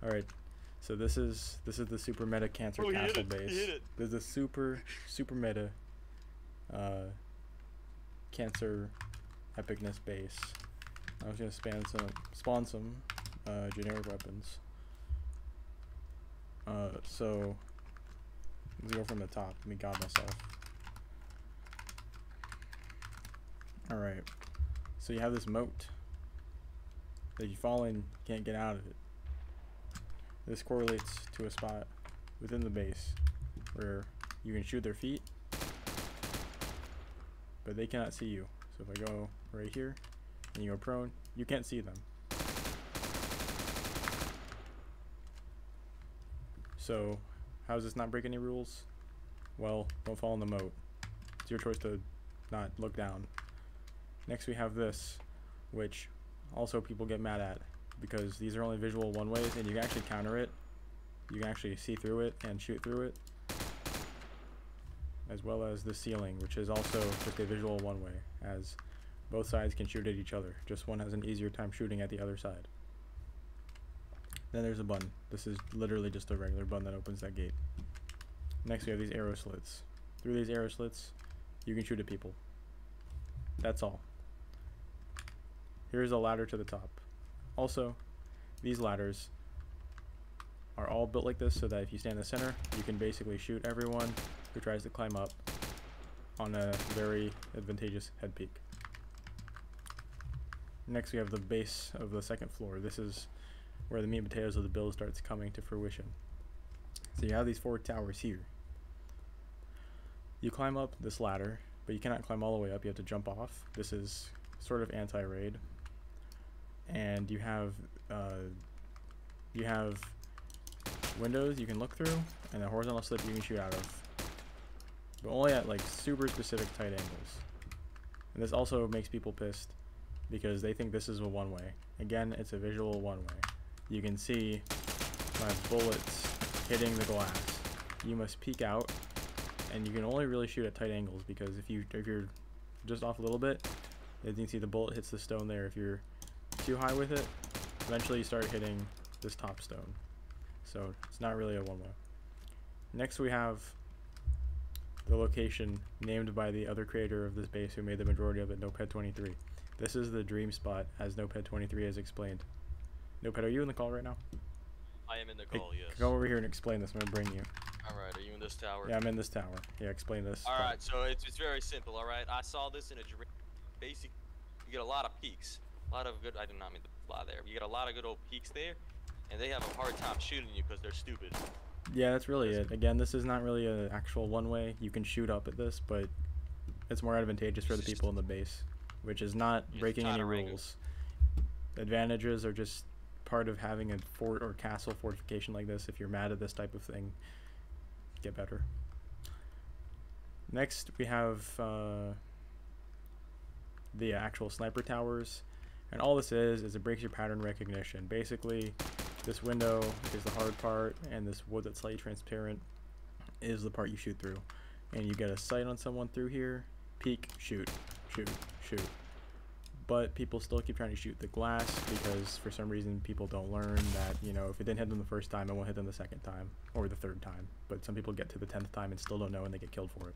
All right. So this is the super meta cancer castle base. This is a super meta cancer epicness base. I was gonna spawn some generic weapons. So let's go from the top. Let me guide myself. All right. So you have this moat that you fall in, can't get out of it. This correlates to a spot within the base where you can shoot their feet, but they cannot see you. So if I go right here and you go prone, you can't see them. So how does this not break any rules? Well, don't fall in the moat. It's your choice to not look down. Next we have this, which also people get mad at because these are only visual one ways and you can actually counter it. You can actually see through it and shoot through it, as well as the ceiling, which is also just a visual one way, as both sides can shoot at each other. Just one has an easier time shooting at the other side. Then there's a button. This is literally just a regular button that opens that gate. Next we have these arrow slits. Through these arrow slits you can shoot at people. That's all. Here's a ladder to the top. Also, these ladders are all built like this so that if you stand in the center, you can basically shoot everyone who tries to climb up on a very advantageous head peak. Next we have the base of the second floor. This is where the meat and potatoes of the build starts coming to fruition. So you have these 4 towers here. You climb up this ladder, but you cannot climb all the way up. You have to jump off. This is sort of anti-raid. And you have windows you can look through, and a horizontal slip you can shoot out of, but only at like super specific tight angles. And this also makes people pissed because they think this is a one-way. Again, it's a visual one-way. You can see my bullets hitting the glass. You must peek out, and you can only really shoot at tight angles because if you're just off a little bit, as you can see the bullet hits the stone there. If you're too high with it, eventually you start hitting this top stone. So it's not really a one-way. Next we have the location named by the other creator of this base who made the majority of it, nopehead23. This is the dream spot, as nopehead23 has explained. Nopehead, are you in the call right now? I am in the call, yes. Go over here and explain this. I'm gonna bring you. Alright, are you in this tower? Yeah, I'm in this tower. Yeah, explain this. Alright, so it's very simple, alright? I saw this in a dream. Basically, you get a lot of peaks. A lot of good, I did not mean to fly there. You get a lot of good old peaks there, and they have a hard time shooting you because they're stupid. Yeah, that's really it. Again, this is not really an actual one-way. You can shoot up at this, but it's more advantageous for the people in the base, which is not breaking any rules. Advantages are just part of having a fort or castle fortification like this. If you're mad at this type of thing, get better. Next, we have the actual sniper towers, and all this is it breaks your pattern recognition. Basically, this window is the hard part, and this wood that's slightly transparent is the part you shoot through. And you get a sight on someone through here, peek, shoot, shoot, shoot. But people still keep trying to shoot the glass because for some reason people don't learn that, you know, if it didn't hit them the first time, it won't hit them the second time or the third time. But some people get to the 10th time and still don't know, and they get killed for it.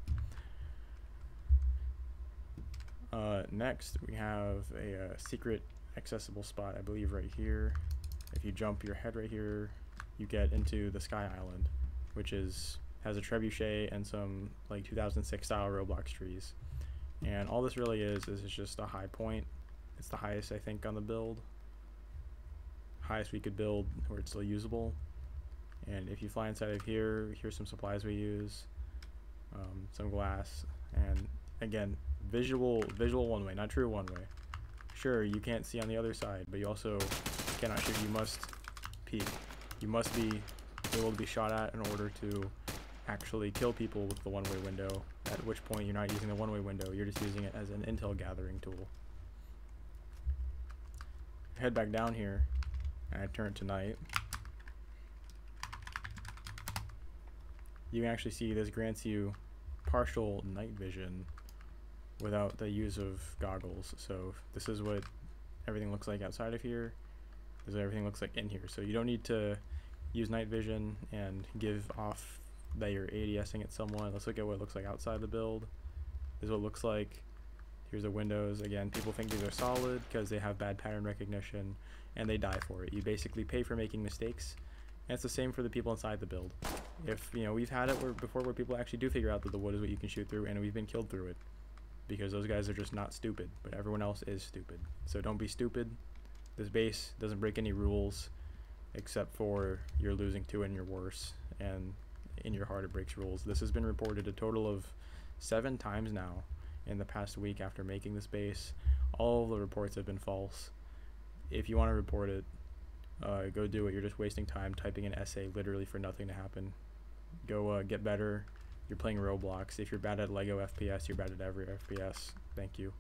Next, we have a secret accessible spot, I believe right here. If you jump your head right here, you get into the Sky Island, which has a trebuchet and some like 2006 style Roblox trees. And all this really is it's just a high point. It's the highest, I think, on the build. Highest we could build where it's still usable. And if you fly inside of here, here's some supplies we use, some glass, and again, visual one way, not true one way. Sure, you can't see on the other side, but you also cannot shoot. You must peek. You must be able to be shot at in order to actually kill people with the one-way window, at which point you're not using the one-way window, you're just using it as an intel gathering tool. Head back down here, and I turn it to night. You can actually see this grants you partial night vision without the use of goggles. So this is what everything looks like outside of here. This is what everything looks like in here. So you don't need to use night vision and give off that you're ADSing at someone. Let's look at what it looks like outside the build. This is what it looks like. Here's the windows. Again, people think these are solid because they have bad pattern recognition and they die for it. You basically pay for making mistakes. And it's the same for the people inside the build. If, you know, we've had it before where people actually do figure out that the wood is what you can shoot through, and we've been killed through it. Because those guys are just not stupid, but everyone else is stupid. So don't be stupid. This base doesn't break any rules, except for you're losing 2 and you're worse, and in your heart it breaks rules. This has been reported a total of 7 times now in the past week after making this base. All the reports have been false. If you want to report it, go do it. You're just wasting time typing an essay literally for nothing to happen. Go get better. You're playing Roblox. If you're bad at Lego FPS, you're bad at every FPS. Thank you.